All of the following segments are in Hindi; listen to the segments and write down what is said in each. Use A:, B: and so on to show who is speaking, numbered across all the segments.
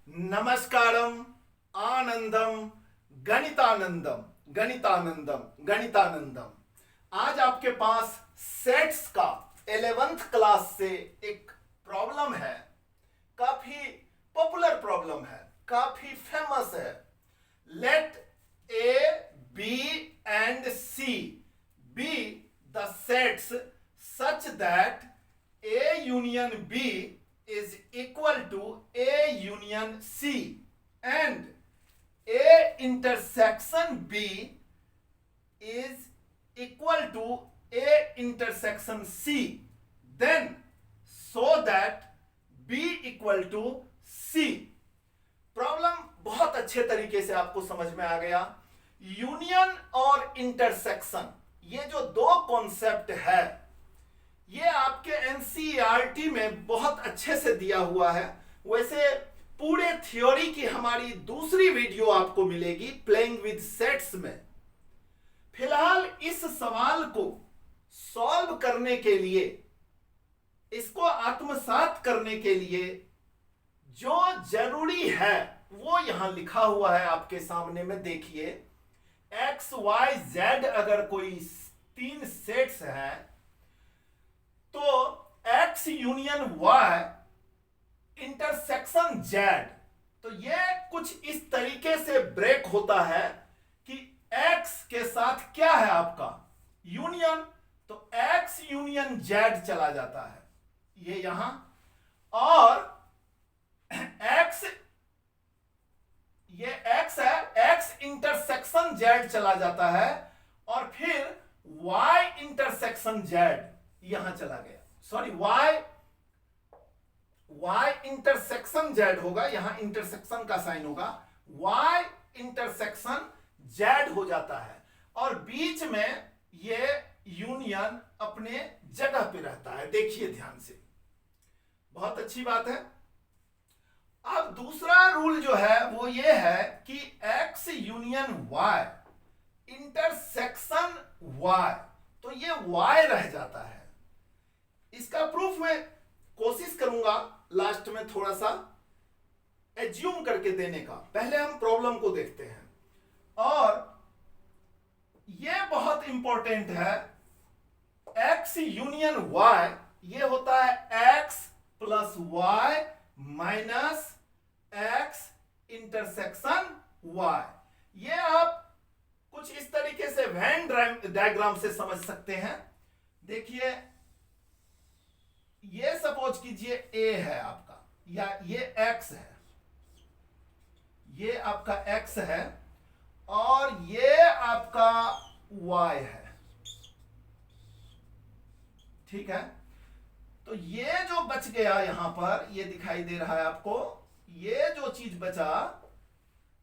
A: नमस्कारम, आनंदम, गणितानंदम, गणितानंदम, गणितानंदम। आज आपके पास सेट्स का 11th क्लास से एक प्रॉब्लम है। काफी पॉपुलर प्रॉब्लम है, काफी फेमस है। Let A B and C B the sets such that A union B is equal to A union C and A intersection B is equal to A intersection C, then so that B equal to C। Problem बहुत अच्छे तरीके से आपको समझ में आ गया। यूनियन और इंटरसेक्शन, ये जो दो कॉन्सेप्ट है, ये आपके एनसीईआरटी में बहुत अच्छे से दिया हुआ है। वैसे पूरे थ्योरी की हमारी दूसरी वीडियो आपको मिलेगी प्लेइंग विद सेट्स में। फिलहाल इस सवाल को सॉल्व करने के लिए, इसको आत्मसात करने के लिए जो जरूरी है वो यहां लिखा हुआ है आपके सामने में। देखिए, एक्स वाई जेड अगर कोई 3 सेट्स हैं तो x union y intersection z, तो ये कुछ इस तरीके से ब्रेक होता है कि x के साथ क्या है आपका यूनियन, तो x यूनियन z चला जाता है ये यहां, और x, ये x है, x इंटरसेक्शन z चला जाता है, और फिर y इंटरसेक्शन z यहां चला गया। सॉरी, y इंटरसेक्शन z होगा, यहां इंटरसेक्शन का साइन होगा, y इंटरसेक्शन z हो जाता है, और बीच में ये यूनियन अपने जगह पे रहता है। देखिए ध्यान से, बहुत अच्छी बात है। अब दूसरा रूल जो है वो ये है कि x union y intersection y, तो ये y रह जाता है। इसका प्रूफ मैं कोशिश करूंगा लास्ट में थोड़ा सा एज्यूम करके देने का। पहले हम प्रॉब्लम को देखते हैं, और यह बहुत इंपॉर्टेंट है। x यूनियन y ये होता है x plus y minus x intersection y। ये आप कुछ इस तरीके से वेन डायग्राम से समझ सकते हैं। देखिए, ये सपोज कीजिए a है आपका, या ये x है, ये आपका x है, और ये आपका y है। ठीक है, तो ये जो बच गया यहां पर, ये दिखाई दे रहा है आपको, ये जो चीज बचा,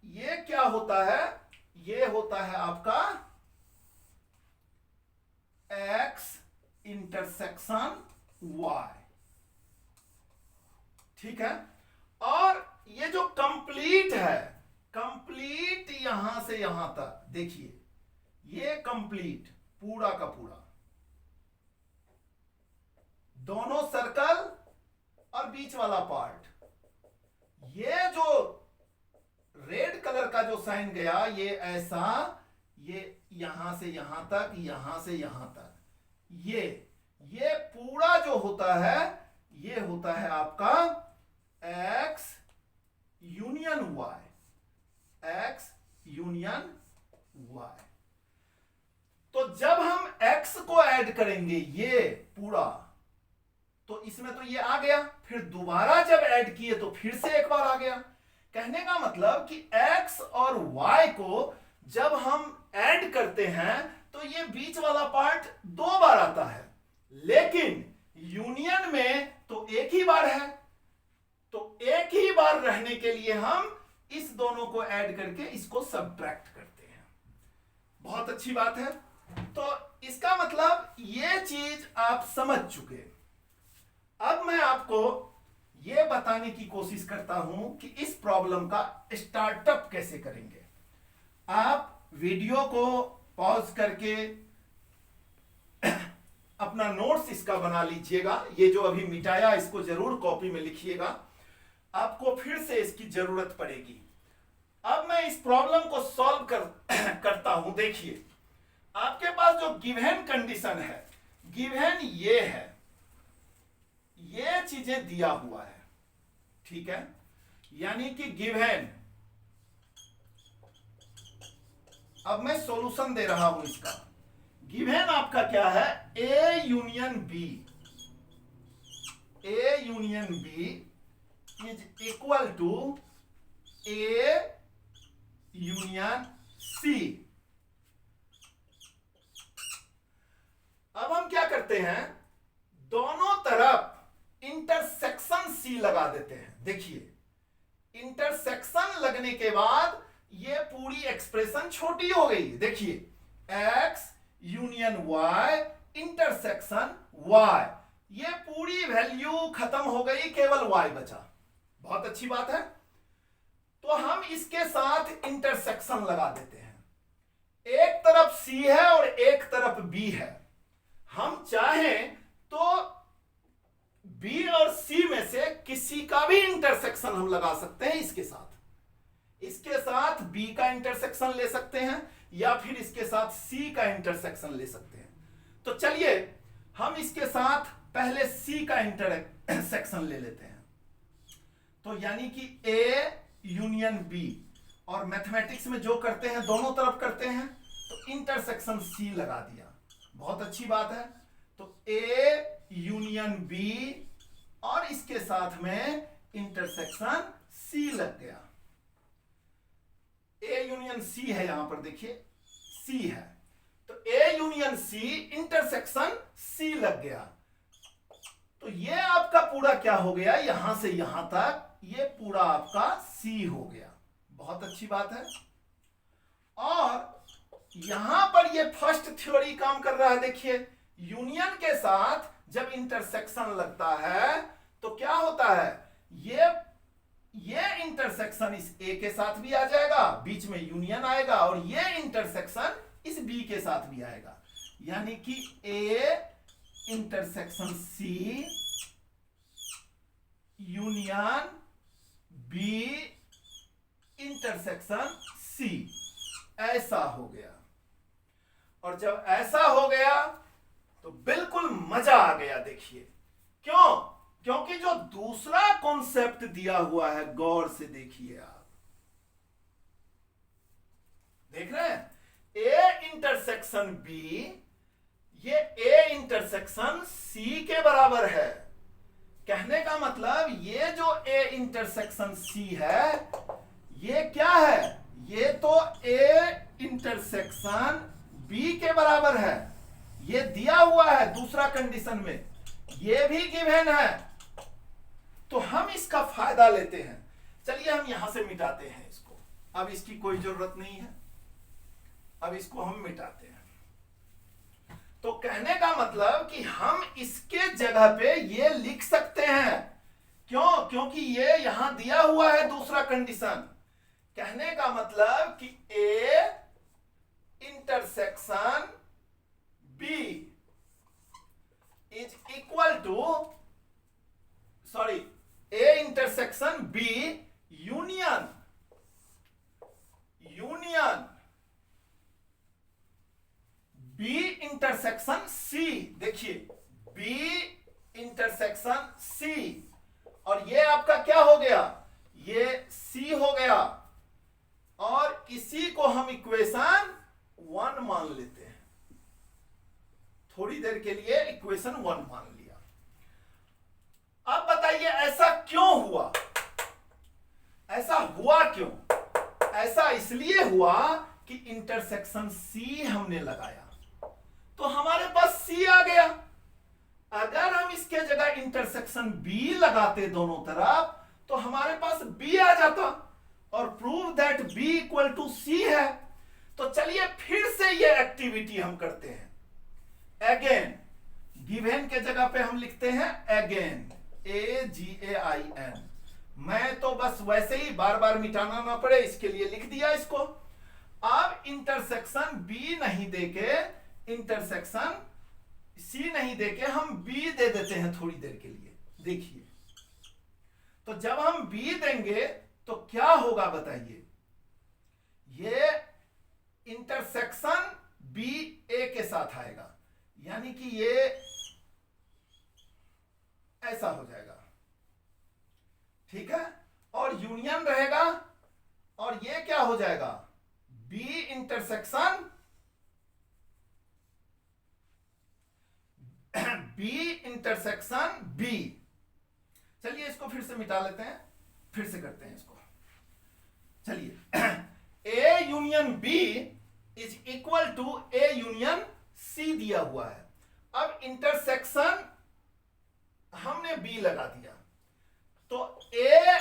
A: ये क्या होता है, ये होता है आपका x इंटरसेक्शन y। ठीक है, और ये जो कंप्लीट है, कंप्लीट यहां से यहां तक, देखिए ये कंप्लीट पूरा का पूरा, दोनों सर्कल और बीच वाला पार्ट, ये जो रेड कलर का जो साइन गया, ये ऐसा, ये यहां से यहां तक, यहां से यहां तक, ये पूरा जो होता है, ये होता है आपका x union y, x union y। तो जब हम x को ऐड करेंगे ये पूरा, तो इसमें तो ये आ गया, फिर दोबारा जब ऐड किए तो फिर से एक बार आ गया। कहने का मतलब कि x और y को जब हम ऐड करते हैं तो ये बीच वाला पार्ट 2 बार आता है, लेकिन यूनियन में तो एक ही बार है। तो एक ही बार रहने के लिए हम इस दोनों को ऐड करके इसको सब्ट्रैक्ट करते हैं। बहुत अच्छी बात है। तो इसका मतलब ये चीज आप समझ चुके। अब मैं आपको ये बताने की कोशिश करता हूं कि इस प्रॉब्लम का स्टार्टअप कैसे करेंगे। आप वीडियो को पॉज करके अपना नोट्स इसका बना लीजिएगा। ये जो अभी मिटाया, इसको जरूर कॉपी में लिखिएगा। आपको फिर से इसकी जरूरत पड़ेगी। अब मैं इस प्रॉब्लम को सॉल्व करता हूं। देखिए, आपके पास जो गिवन कंडीशन है, गिवन ये है, ये चीजें दिया हुआ है, ठीक है, यानी कि गिवन। अब मैं सॉल्यूशन दे रहा हूं इसका। गिवन आपका क्या है, A union B, A union B is equal to A union C. अब हम क्या करते हैं, दोनों तरफ इंटरसेक्शन सी लगा देते हैं। देखिए, इंटरसेक्शन लगने के बाद ये पूरी एक्सप्रेशन छोटी हो गई। देखिए, x union y intersection y, ये पूरी वैल्यू खत्म हो गई, केवल y बचा। बहुत अच्छी बात है। तो हम इसके साथ इंटरसेक्शन लगा देते हैं। एक तरफ c है और एक तरफ b है। हम चाहें तो b और c में से किसी का भी इंटरसेक्शन हम लगा सकते हैं। इसके साथ b का इंटरसेक्शन ले सकते हैं या फिर इसके साथ c का इंटरसेक्शन ले सकते हैं। तो चलिए हम इसके साथ पहले c का इंटरसेक्शन ले लेते हैं। तो यानी कि a यूनियन b, और मैथमेटिक्स में जो करते हैं दोनों तरफ करते हैं, तो इंटरसेक्शन c लगा दिया। बहुत अच्छी बात है। तो a यूनियन b और इसके साथ में इंटरसेक्शन c लग गया। a यूनियन c है, यहां पर देखिए c है, तो a union c intersection c लग गया। तो ये आपका पूरा क्या हो गया, यहां से यहां तक ये पूरा आपका c हो गया। बहुत अच्छी बात है। और यहां पर ये फर्स्ट थ्योरी काम कर रहा है। देखिए, यूनियन के साथ जब इंटरसेक्शन लगता है तो क्या होता है, ये इंटरसेक्शन इस a के साथ भी आ जाएगा, बीच में यूनियन आएगा, और ये इंटरसेक्शन इस b के साथ भी आएगा। यानी कि a intersection c union b intersection c, ऐसा हो गया। और जब ऐसा हो गया तो बिल्कुल मजा आ गया। देखिए क्यों, क्योंकि जो दूसरा कॉन्सेप्ट दिया हुआ है, गौर से देखिए आप, देख रहे हैं, a इंटरसेक्शन b, ये a इंटरसेक्शन c के बराबर है। कहने का मतलब ये जो a इंटरसेक्शन c है, ये क्या है, ये तो a इंटरसेक्शन b के बराबर है। ये दिया हुआ है दूसरा कंडीशन में, ये भी गिवन है, तो हम इसका फायदा लेते हैं। चलिए हम यहां से मिटाते हैं इसको, अब इसकी कोई जरूरत नहीं है, अब इसको हम मिटाते हैं। तो कहने का मतलब कि हम इसके जगह पे ये लिख सकते हैं। क्यों, क्योंकि ये यहां दिया हुआ है दूसरा कंडीशन। कहने का मतलब कि a intersection b is equal to, sorry, a intersection b union b intersection c। देखिए, b इंटरसेक्शन c, और ये आपका क्या हो गया, ये c हो गया, और इसी को हम इक्वेशन 1 मान लेते हैं। थोड़ी देर के लिए इक्वेशन 1 मान लिया। अब बताइए ऐसा क्यों हुआ, ऐसा हुआ क्यों? ऐसा इसलिए हुआ कि इंटरसेक्शन C हमने लगाया तो हमारे पास C आ गया। अगर हम इसके जगह इंटरसेक्शन B लगाते दोनों तरफ तो हमारे पास B आ जाता, और prove that B equal to C है। तो चलिए फिर से ये एक्टिविटी हम करते हैं। अगेन, गिवन के जगह पे हम लिखते हैं अगेन, AGAIN। मैं तो बस वैसे ही बार बार मिटाना ना पड़े इसके लिए लिख दिया इसको। अब इंटरसेक्शन B नहीं देके, इंटरसेक्शन C नहीं देके हम B दे देते हैं थोड़ी देर के लिए। देखिए, तो जब हम बी देंगे तो क्या होगा बताइए, ये इंटरसेक्शन बी ए के साथ आएगा, यानी कि ये ऐसा हो जाएगा, ठीक है। और यूनियन रहेगा, और ये क्या हो जाएगा, बी इंटरसेक्शन बी। चलिए इसको फिर से मिटा लेते हैं, फिर से करते हैं इसको। चलिए A union B is equal to A union C दिया हुआ है। अब इंटरसेक्शन हमने बी लगा दिया, तो ए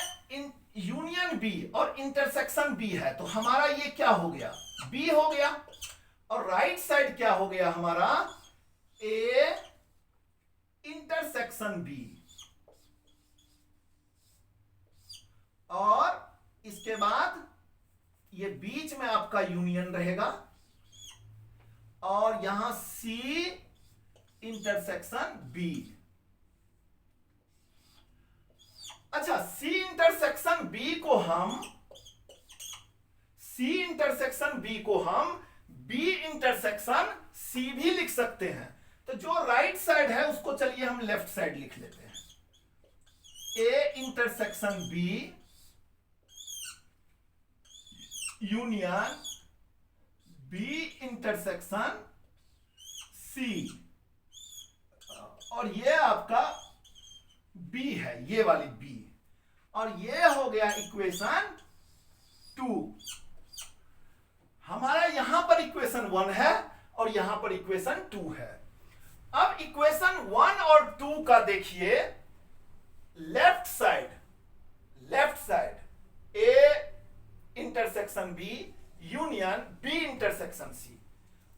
A: यूनियन बी और इंटरसेक्शन बी है, तो हमारा ये क्या हो गया, बी हो गया। और राइट साइड क्या हो गया हमारा, ए इंटरसेक्शन बी। और इसके बाद ये बीच में आपका यूनियन रहेगा, और यहां सी इंटरसेक्शन बी। अच्छा, सी इंटरसेक्शन बी को हम बी इंटरसेक्शन सी भी लिख सकते हैं। तो जो राइट साइड है उसको चलिए हम लेफ्ट साइड लिख लेते हैं, A intersection B union B intersection C. और ये आपका बी है, ये वाली बी। और ये हो गया इक्वेशन 2। हमारा यहां पर इक्वेशन 1 है और यहां पर इक्वेशन 2 है। अब इक्वेशन 1 और 2 का देखिए, left side A intersection B union B intersection C,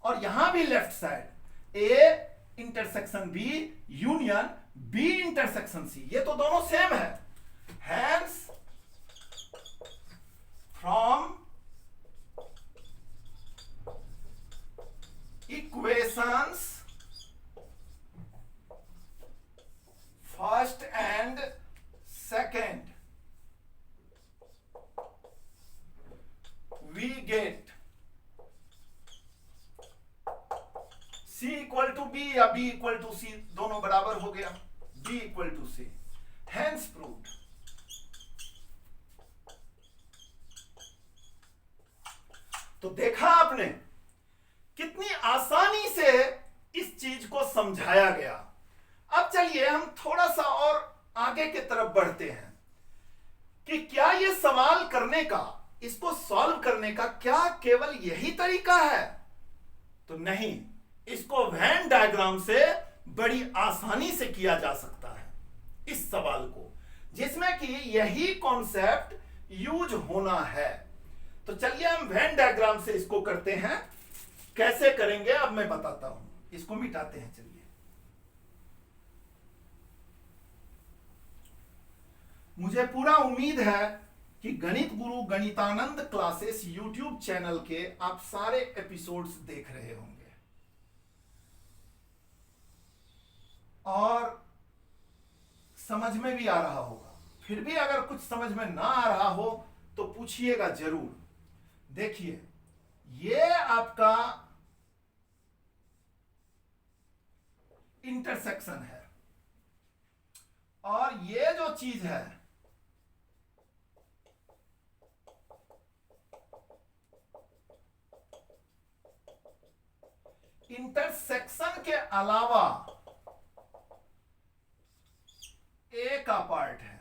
A: और यहां भी left side A intersection B union B intersection C, ये तो दोनों सेम है। Hence from equations first and second we get C equal to B या B इक्वल टू C, दोनों बराबर हो गया, B equal to C। Hence proved। तो देखा आपने कितनी आसानी से इस चीज को समझाया गया। अब चलिए हम थोड़ा सा और आगे की तरफ बढ़ते हैं कि क्या ये सवाल करने का, इसको सॉल्व करने का क्या केवल यही तरीका है? तो नहीं, इसको वेन डायग्राम से बड़ी आसानी से किया जा सकता है इस सवाल को, जिसमें कि यही कॉन्सेप्ट यूज होना है। तो चलिए हम वेन डायग्राम से इसको करते हैं। कैसे करेंगे अब मैं बताता हूं, इसको मिटाते हैं। चलिए, मुझे पूरा उम्मीद है कि गणित गुरु गणितानंद क्लासेस यूट्यूब चैनल के आप सारे एपिसोड्स देख रहे होंगे, और समझ में भी आ रहा होगा। फिर भी अगर कुछ समझ में ना आ रहा हो तो पूछिएगा जरूर। देखिए, ये आपका इंटरसेक्शन है, और ये जो चीज है इंटरसेक्शन के अलावा ए का पार्ट है,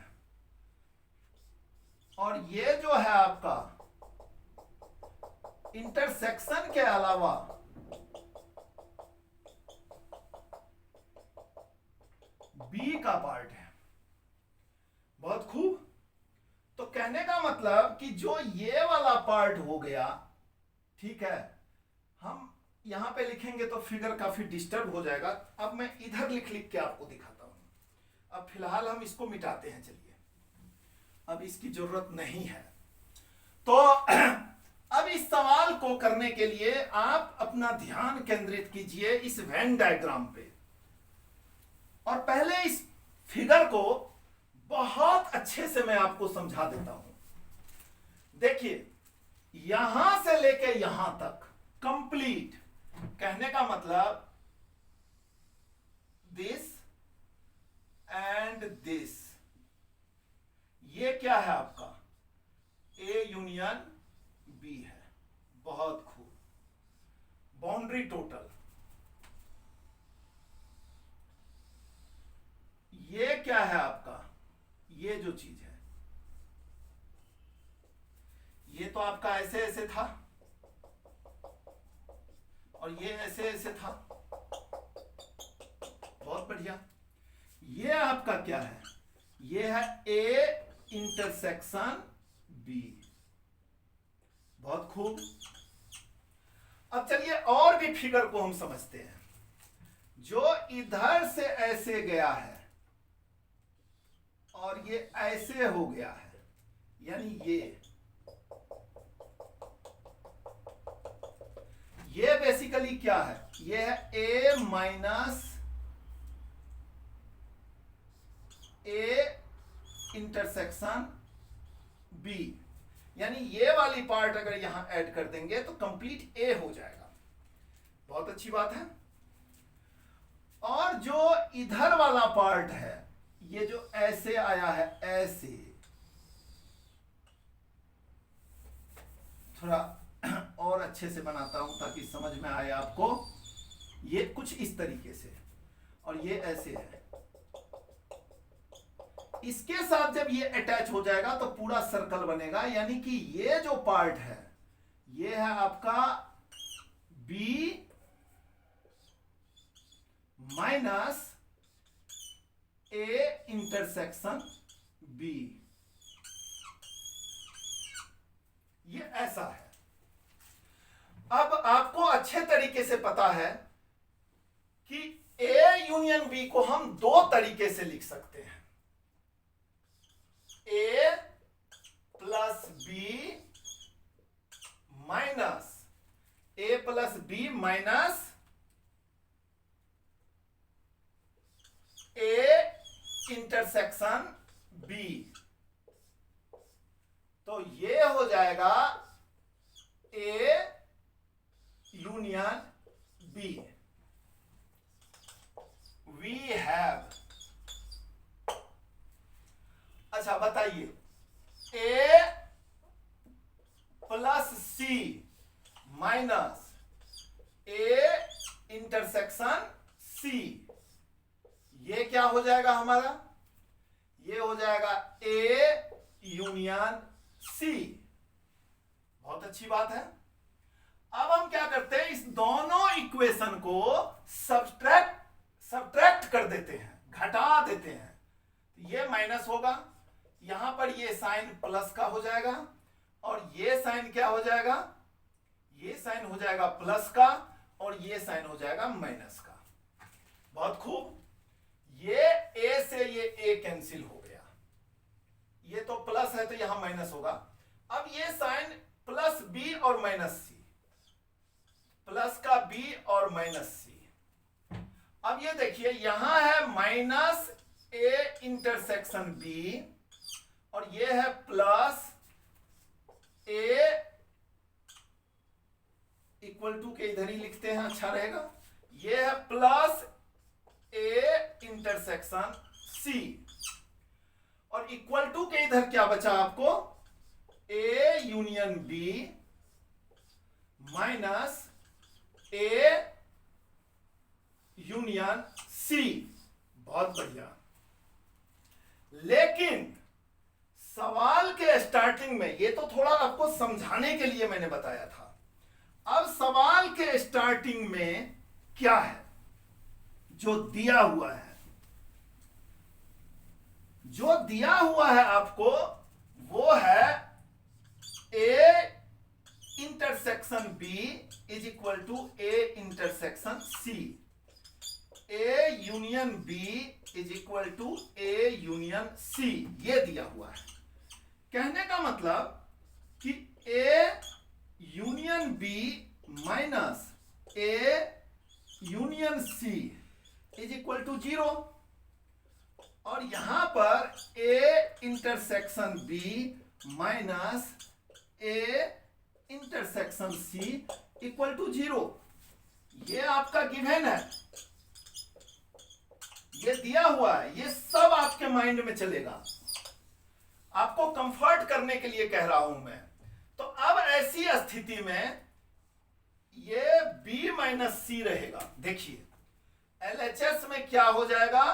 A: और ये जो है आपका इंटरसेक्शन के अलावा बी का पार्ट है। बहुत खूब। तो कहने का मतलब कि जो ये वाला पार्ट हो गया, ठीक है, हम यहां पे लिखेंगे तो फिगर काफी डिस्टर्ब हो जाएगा। अब मैं इधर लिख लिख के आपको दिखाता हूं। अब फिलहाल हम इसको मिटाते हैं। चलिए, अब इसकी जरूरत नहीं है। तो अब इस सवाल को करने के लिए आप अपना ध्यान केंद्रित कीजिए इस वेन डायग्राम पे, और पहले इस फिगर को बहुत अच्छे से मैं आपको समझा देता हूं। देखिए, यहां से लेके यहां तक कंप्लीट, कहने का मतलब दिस एंड दिस, ये क्या है आपका ए यूनियन बी है। बहुत खूब। बाउंड्री टोटल, ये क्या है आपका, ये जो चीज है, ये तो आपका ऐसे ऐसे था और ये ऐसे ऐसे था। बहुत बढ़िया। ये आपका क्या है, ये है ए इंटरसेक्शन बी। बहुत खूब। अब चलिए और भी फिगर को हम समझते हैं। जो इधर से ऐसे गया है और ये ऐसे हो गया है, यानी ये बेसिकली क्या है, ये है A minus A intersection B, यानी ये वाली पार्ट अगर यहां ऐड कर देंगे तो कंप्लीट ए हो जाएगा। बहुत अच्छी बात है। और जो इधर वाला पार्ट है, ये जो ऐसे आया है, ऐसे थोड़ा और अच्छे से बनाता हूं ताकि समझ में आए आपको। ये कुछ इस तरीके से और ये ऐसे है। इसके साथ जब ये अटैच हो जाएगा तो पूरा सर्कल बनेगा, यानी कि ये जो पार्ट है ये है आपका B minus A intersection B. ये ऐसा है। अब आपको अच्छे तरीके से पता है कि ए यूनियन बी को हम दो तरीके से लिख सकते हैं, A plus B minus A plus B minus A intersection B. तो ये हो जाएगा A union B. We have, अच्छा बताइए, A plus C minus A intersection C, ये क्या हो जाएगा हमारा, ये हो जाएगा ए यूनियन सी। बहुत अच्छी बात है। अब हम क्या करते हैं, इस दोनों इक्वेशन को सब्ट्रैक्ट कर देते हैं, घटा देते हैं। ये माइनस होगा, यहां पर ये साइन प्लस का हो जाएगा और ये साइन क्या हो जाएगा, ये साइन हो जाएगा प्लस का और ये साइन हो जाएगा माइनस का। बहुत खूब। ये ए से ये ए कैंसिल हो गया, ये तो प्लस है तो यहां माइनस होगा। अब ये साइन प्लस बी और माइनस सी, प्लस का बी और माइनस सी। अब ये देखिए, यहां है माइनस ए इंटरसेक्शन बी और ये है प्लस ए, इक्वल टू के इधर ही लिखते हैं, अच्छा रहेगा। ये है प्लस ए इंटरसेक्शन सी और इक्वल टू के इधर क्या बचा आपको, A union B minus A union C. बहुत बढ़िया। लेकिन सवाल के स्टार्टिंग में, ये तो थोड़ा आपको समझाने के लिए मैंने बताया था, अब सवाल के स्टार्टिंग में क्या है जो दिया हुआ है, जो दिया हुआ है आपको वो है A intersection B is equal to A intersection C, A union B is equal to A union C, ये दिया हुआ है। कहने का मतलब कि A union B minus A union C is equal to 0। और यहां पर A intersection B minus A intersection C equal to 0। ये आपका गिवन है, ये दिया हुआ है, ये सब आपके माइंड में चलेगा, आपको कंफर्ट करने के लिए कह रहा हूं मैं। तो अब ऐसी स्थिति में ये b माइनस सी रहेगा। देखिए LHS में क्या हो जाएगा,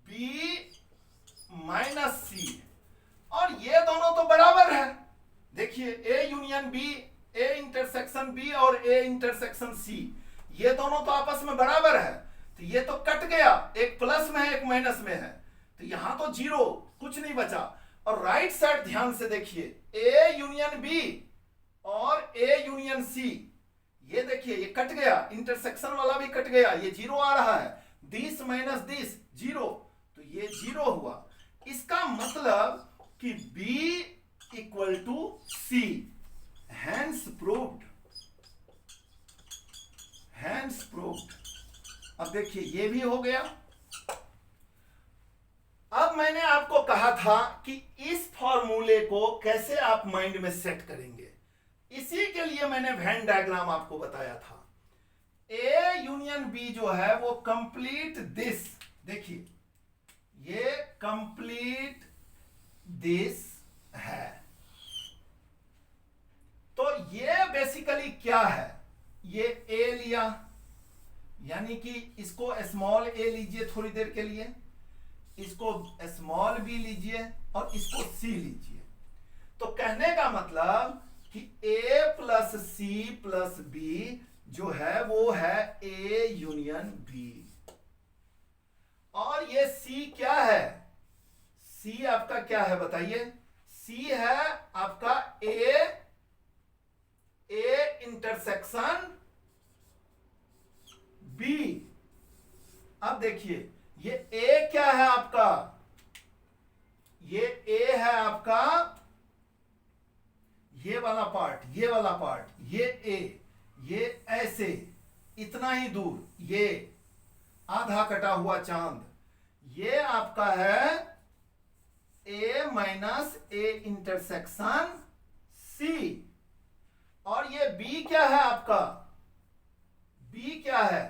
A: b माइनस सी, और ये दोनों तो बराबर है। देखिए a union b, a intersection b और a इंटरसेक्शन c, ये दोनों तो आपस में बराबर है, तो ये तो कट गया, एक प्लस में है एक माइनस में है, तो यहां तो 0, कुछ नहीं बचा। और राइट साइड ध्यान से देखिए, a यूनियन b और a यूनियन c, ये देखिए ये कट गया, इंटरसेक्शन वाला भी कट गया, ये 0 आ रहा है, दिस माइनस दिस 0, तो ये 0 हुआ। इसका मतलब कि b equal to c, hence proved, hence proved. अब देखिए ये भी हो गया। अब मैंने आपको कहा था कि इस फॉर्मूले को कैसे आप माइंड में सेट करेंगे, इसी के लिए मैंने वेन डायग्राम आपको बताया था। ए यूनियन बी जो है वो कंप्लीट दिस, देखिए ये कंप्लीट दिस है। तो ये बेसिकली क्या है, ये ए लिया, यानी कि इसको स्मॉल ए लीजिए थोड़ी देर के लिए, इसको स्मॉल बी लीजिए और इसको सी लीजिए। तो कहने का मतलब कि ए प्लस सी प्लस बी जो है वो है ए यूनियन बी, और ये सी क्या है, सी आपका क्या है बताइए, सी है आपका ए इंटरसेक्शन बी। अब देखिए ये ए क्या है आपका, ये ए है आपका ये वाला पार्ट, ये वाला पार्ट, ये ए, ये ऐसे इतना ही दूर, ये आधा कटा हुआ चांद, ये आपका है A minus A intersection C. और ये बी क्या है आपका, बी क्या है,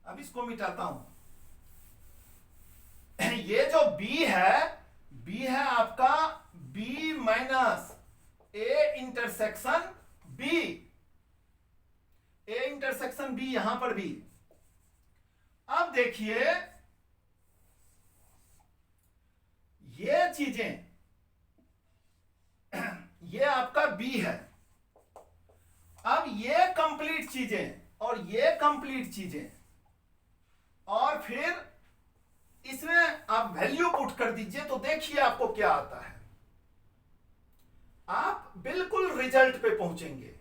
A: अब इसको मिटाता हूं, ये जो बी है आपका B minus A intersection B, A intersection B यहां पर भी। अब देखिए ये चीजें, ये आपका बी है, अब ये कंप्लीट चीजें और ये कंप्लीट चीजें, और फिर इसमें आप वैल्यू पुट कर दीजिए तो देखिए आपको क्या आता है, आप बिल्कुल रिजल्ट पे पहुंचेंगे।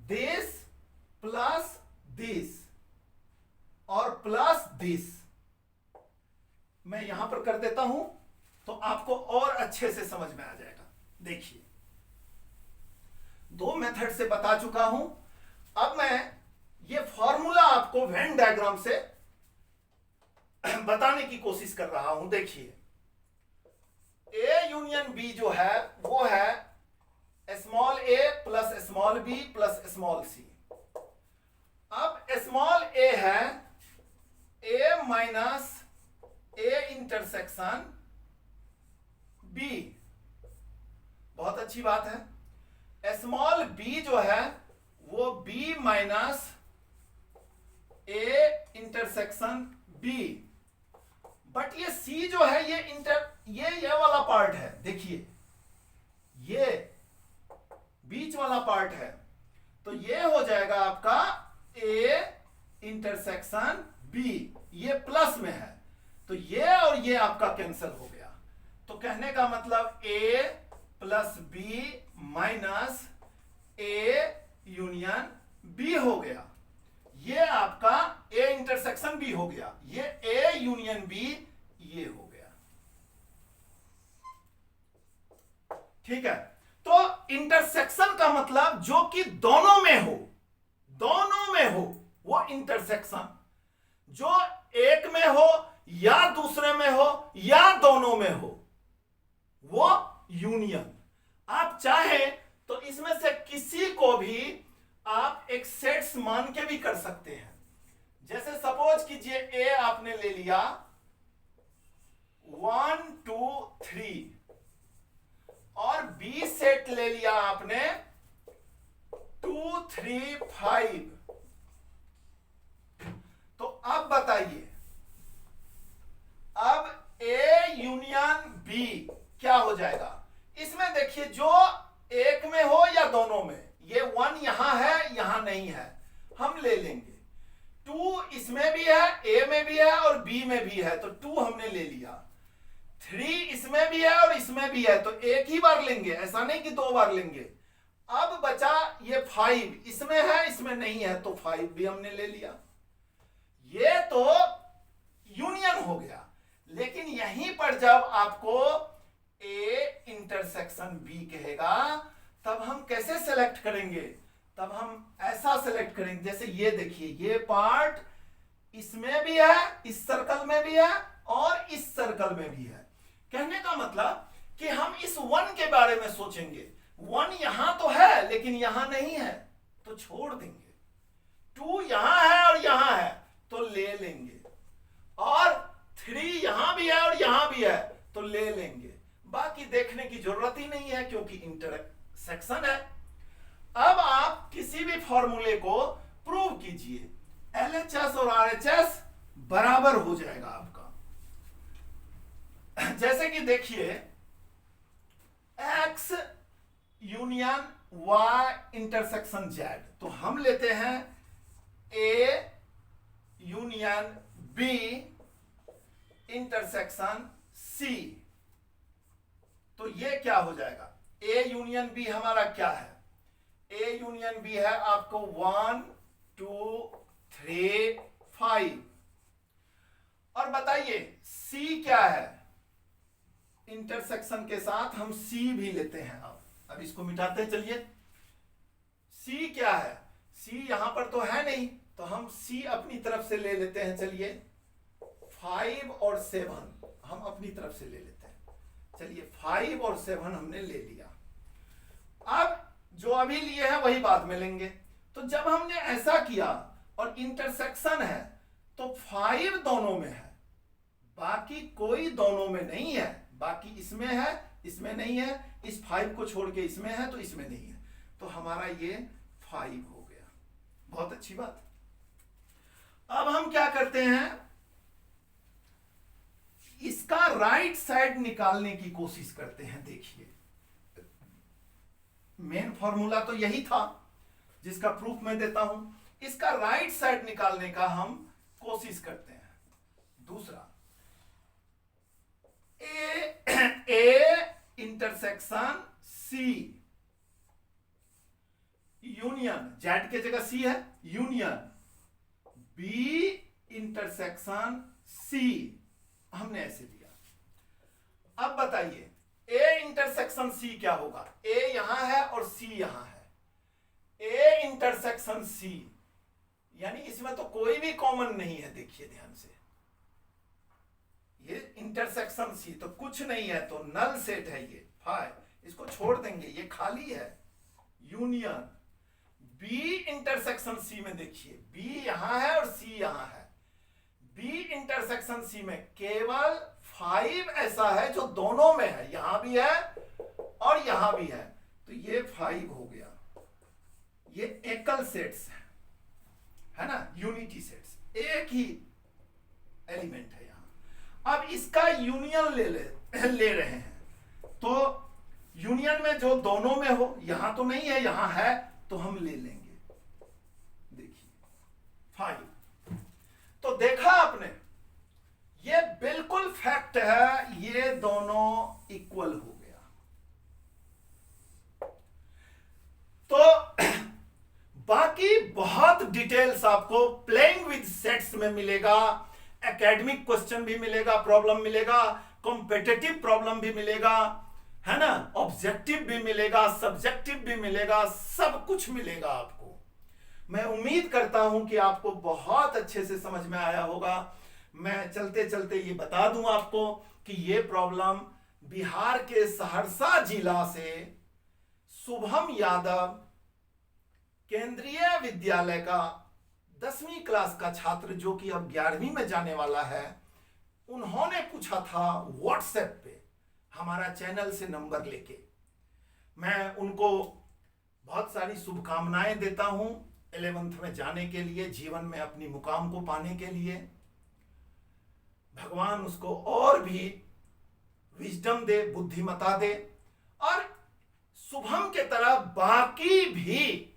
A: दिस प्लस दिस और प्लस दिस, मैं यहां पर कर देता हूं तो आपको और अच्छे से समझ में आ जाएगा। देखिए 2 मेथड से बता चुका हूं, अब मैं ये फॉर्मूला आपको वेन डायग्राम से बताने की कोशिश कर रहा हूं। देखिए ए यूनियन बी जो है वो है small A plus small B plus small C. अब स्मॉल ए है A minus A intersection B, बहुत अच्छी बात है। स्मॉल बी जो है वो B minus A intersection B, but ये सी जो है ये वाला पार्ट है, देखिए ये बीच वाला पार्ट है, तो ये हो जाएगा आपका ए इंटरसेक्शन बी, ये प्लस में है, तो ये और ये आपका कैंसिल हो गया। तो कहने का मतलब A plus B minus A union B हो गया, ये आपका ए इंटरसेक्शन बी हो गया, ये ए यूनियन बी ये हो गया। ठीक है, तो इंटरसेक्शन का मतलब जो कि दोनों में हो, दोनों में हो वो इंटरसेक्शन, जो एक में हो या दूसरे में हो या दोनों में हो, वो यूनियन। आप चाहे तो इसमें से किसी को भी आप एक सेट्स मान के भी कर सकते हैं। जैसे सपोज कीजिए ए आपने ले लिया 1 2 3 और बी सेट ले लिया आपने 2 3 5। तो अब बताइए, अब ए यूनियन बी क्या हो जाएगा? इसमें देखिए जो एक में हो या दोनों में, ये 1 यहां है यहां नहीं है, हम ले लेंगे। 2 इसमें भी है, ए में भी है और बी में भी है, तो 2 हमने ले लिया। 3 इसमें भी है और इसमें भी है, तो एक ही बार लेंगे, ऐसा नहीं कि 2 बार लेंगे। अब बचा ये 5, इसमें है इसमें नहीं है, तो 5 भी हमने ले लिया। ये तो यूनियन हो गया। लेकिन यहीं पर जब आपको ए इंटरसेक्शन बी कहेगा, तब हम कैसे सेलेक्ट करेंगे? तब हम ऐसा सेलेक्ट करेंगे, जैसे ये देखिए, ये पार्ट इसमें भी है, इस सर्कल में भी है और इस सर्कल में भी है। कहने का मतलब कि हम इस 1 के बारे में सोचेंगे। 1 यहां तो है लेकिन यहां नहीं है, तो छोड़ देंगे। 2 यहां है और यहां है, तो ले लेंगे। और 3 यहां भी है और यहां भी है, तो ले लेंगे। बाकी देखने की जरूरत ही नहीं है क्योंकि इंटरसेक्शन है। अब आप किसी भी फॉर्मूले को प्रूव कीजिए, LHS और RHS बराबर हो जाएगा आपका। जैसे कि देखिए, X union Y intersection Z, तो हम लेते हैं A union B intersection C। तो ये क्या हो जाएगा? A यूनियन B हमारा क्या है? A यूनियन B है आपको 1 2 3 5। और बताइए C क्या है? इंटरसेक्शन के साथ हम C भी लेते हैं। अब इसको मिटाते हैं, चलिए। C क्या है? C यहां पर तो है नहीं, तो हम C अपनी तरफ से ले लेते हैं। चलिए 5 और 7 हम अपनी तरफ से ले लेते हैं। चलिए 5 और 7 हमने ले लिया। अब जो अभी लिए हैं वही बाद में लेंगे। तो जब हमने ऐसा किया और इंटरसेक्शन है, तो 5 दोनों में है, बाकी कोई दोनों में नहीं है। बाकी इसमें है इसमें नहीं है, इस 5 को छोड़ के इसमें है तो इसमें नहीं है, तो हमारा ये 5 हो गया। बहुत अच्छी बात। अब हम क्या करते हैं, इसका राइट साइड निकालने की कोशिश करते हैं। देखिए मेन फॉर्मूला तो यही था जिसका प्रूफ मैं देता हूं। इसका राइट साइड निकालने का हम कोशिश करते हैं। दूसरा, A intersection C union, Z के जगह सी है, यूनियन बी इंटरसेक्शन सी, हमने ऐसे दिया। अब बताइए ए इंटरसेक्शन सी क्या होगा? ए यहां है और सी यहां है। ए इंटरसेक्शन सी यानी इसमें तो कोई भी कॉमन नहीं है। देखिए ध्यान से, ये इंटरसेक्शन सी तो कुछ नहीं है, तो नल सेट है ये 5, इसको छोड़ देंगे, ये खाली है। यूनियन बी इंटरसेक्शन सी में देखिए, बी यहां है और सी यहां है। बी इंटरसेक्शन सी में केवल 5 ऐसा है जो दोनों में है, यहां भी है और यहां भी है, तो ये 5 हो गया। ये एकल सेट्स है ना, यूनिटी सेट्स, एक ही एलिमेंट है यहां। अब इसका यूनियन ले रहे हैं, तो यूनियन में जो दोनों में हो, यहां तो नहीं है यहां है, तो हम ले लेंगे। देखिए 5, तो देखा आपने, ये बिल्कुल फैक्ट है, ये दोनों इक्वल हो गया। तो बाकी बहुत डिटेल्स आपको प्लेइंग विद सेट्स में मिलेगा, एकेडमिक क्वेश्चन भी मिलेगा, प्रॉब्लम मिलेगा, कॉम्पिटिटिव प्रॉब्लम भी मिलेगा, है ना, ऑब्जेक्टिव भी मिलेगा, सब्जेक्टिव भी मिलेगा, सब कुछ मिलेगा आपको। मैं उम्मीद करता हूं कि आपको बहुत अच्छे से समझ में आया होगा। मैं चलते चलते ये बता दूं आपको कि ये प्रॉब्लम बिहार के सहरसा जिला से शुभम यादव, केंद्रीय विद्यालय का 10वीं क्लास का छात्र जो कि अब 11वीं में जाने वाला है, उन्होंने पूछा था व्हाट्सएप पे हमारा चैनल से नंबर लेके। मैं उनको बहुत सारी शुभकामनाएं देता हूं 11th में जाने के लिए, जीवन में अपनी मुकाम को पाने के लिए। भगवान उसको और भी विजडम दे, बुद्धिमता दे, और शुभम के तरह बाकी भी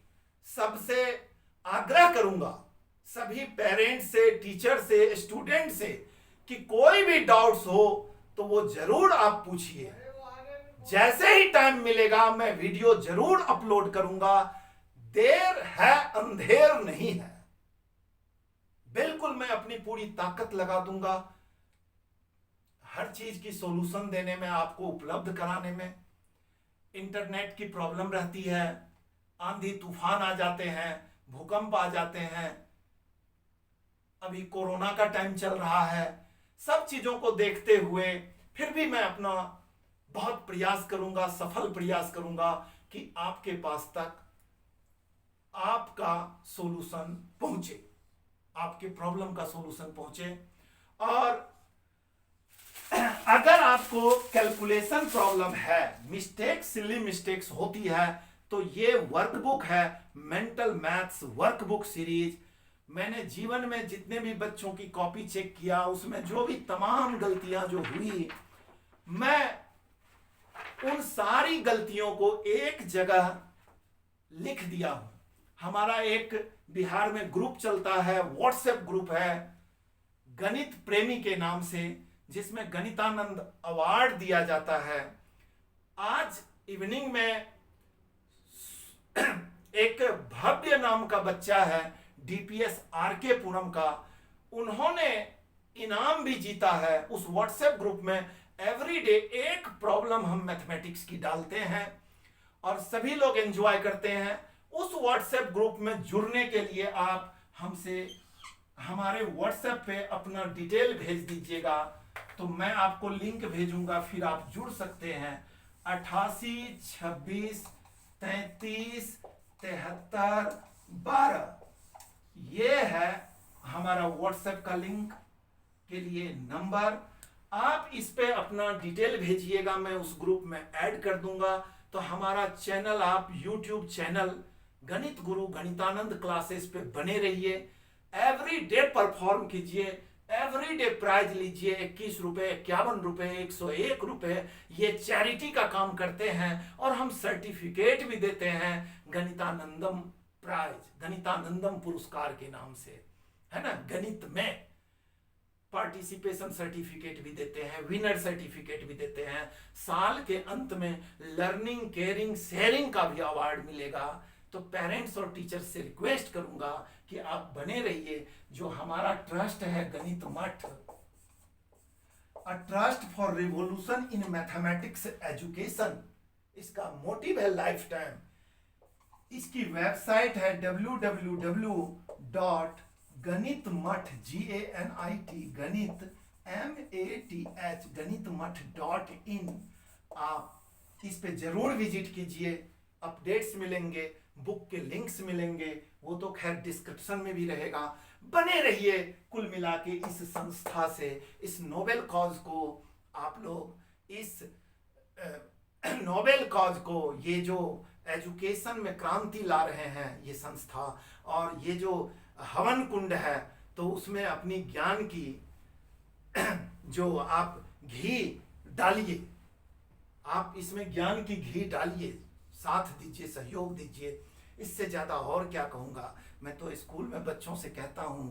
A: सबसे आग्रह करूंगा, सभी पेरेंट्स से, टीचर से, स्टूडेंट से, कि कोई भी डाउट्स हो तो वो जरूर आप पूछिए। जैसे ही टाइम मिलेगा मैं वीडियो जरूर अपलोड करूंगा। देर है अंधेर नहीं है। बिल्कुल मैं अपनी पूरी ताकत लगा दूंगा हर चीज की सॉल्यूशन देने में, आपको उपलब्ध कराने में। इंटरनेट की प्रॉब्लम रहती है, आंधी तूफान आ जाते हैं, भूकंप आ जाते हैं, अभी कोरोना का टाइम चल रहा है। सब चीजों को देखते हुए फिर भी मैं अपना बहुत प्रयास करूंगा, सफल प्रयास करूंगा कि आपके पास तक आपका सॉल्यूशन पहुंचे, आपके प्रॉब्लम का सॉल्यूशन पहुंचे। और अगर आपको कैलकुलेशन प्रॉब्लम है, मिस्टेक्स, सिली मिस्टेक्स होती है, तो ये वर्कबुक है, मेंटल मैथ्स वर्कबुक सीरीज। मैंने जीवन में जितने भी बच्चों की कॉपी चेक किया, उसमें जो भी तमाम गलतियां जो हुई, मैं उन सारी गलतियों को एक जगह लिख दिया हूं। हमारा एक बिहार में ग्रुप चलता है, व्हाट्सएप ग्रुप है गणित प्रेमी के नाम से, जिसमें गणितानंद अवार्ड दिया जाता है। आज इवनिंग में एक भव्य नाम का बच्चा है, डीपीएस आरके पूनम का, उन्होंने इनाम भी जीता है। उस व्हाट्सएप ग्रुप में एवरीडे एक प्रॉब्लम हम मैथमेटिक्स की डालते हैं और सभी लोग एंजॉय करते हैं। उस व्हाट्सएप ग्रुप में जुड़ने के लिए आप हमसे हमारे व्हाट्सएप पे अपना डिटेल भेज दीजिएगा, तो मैं आपको लिंक भेजूंगा, फिर आप जुड़ सकते हैं। 88 26 33 73 12 ये है हमारा व्हाट्सएप का लिंक के लिए नंबर। आप इस पे अपना डिटेल भेजिएगा, मैं उस ग्रुप में ऐड कर दूंगा। तो हमारा चैनल, आप यूट्यूब चैनल गणित गुरु गणितानंद क्लासेस पे बने रहिए। एवरी डे परफॉर्म कीजिए, एवरी डे प्राइज लीजिए। 21 रुपए, 51 रुपए, 101 रुपए, ये चैरिटी का काम करते हैं और हम सर्टिफिकेट भी देते हैं गणितानंदम प्राइज, गणितानंदम पुरस्कार के नाम से, है ना। गणित में पार्टिसिपेशन सर्टिफिकेट भी देते हैं, विनर सर्टिफिकेट भी देते हैं। साल के अंत में लर्निंग, केयरिंग, शेयरिंग का भी अवार्ड मिलेगा। तो पेरेंट्स और टीचर्स से रिक्वेस्ट करूंगा कि आप बने रहिए। जो हमारा ट्रस्ट है गणित मठ, a trust for revolution in mathematics education, इसका मोटिव है लाइफ टाइम। इसकी वेबसाइट है www.ganitmath ganitmath.in। आप इस पे जरूर विजिट कीजिए, अपडेट्स मिलेंगे, बुक के लिंक्स मिलेंगे, वो तो खैर डिस्क्रिप्शन में भी रहेगा। बने रहिए। कुल मिला के इस संस्था से, इस नोबेल कॉज को आप लोग, इस नोबेल कॉज को, ये जो एजुकेशन में क्रांति ला रहे हैं ये संस्था, और ये जो हवन कुंड है, तो उसमें अपनी ज्ञान की जो आप घी डालिए, आप इसमें ज्ञान की घी डालिए, साथ दीजिए, सहयोग दीजिए। इससे ज्यादा और क्या कहूंगा। मैं तो स्कूल में बच्चों से कहता हूं,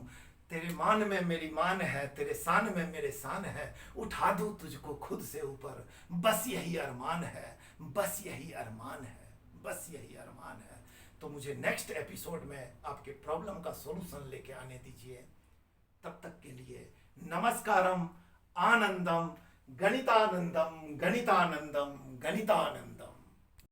A: तेरे मान में मेरी मान है, तेरे शान में मेरे शान है, उठा दूं तुझको खुद से ऊपर, बस यही अरमान है, बस यही अरमान है, बस यही अरमान है। तो मुझे नेक्स्ट एपिसोड में आपके प्रॉब्लम का सॉल्यूशन लेके आने दीजिए। तब तक के लिए नमस्कारम, आनंदम, गणितानंदम, गणितानंदम, गणितानंदम।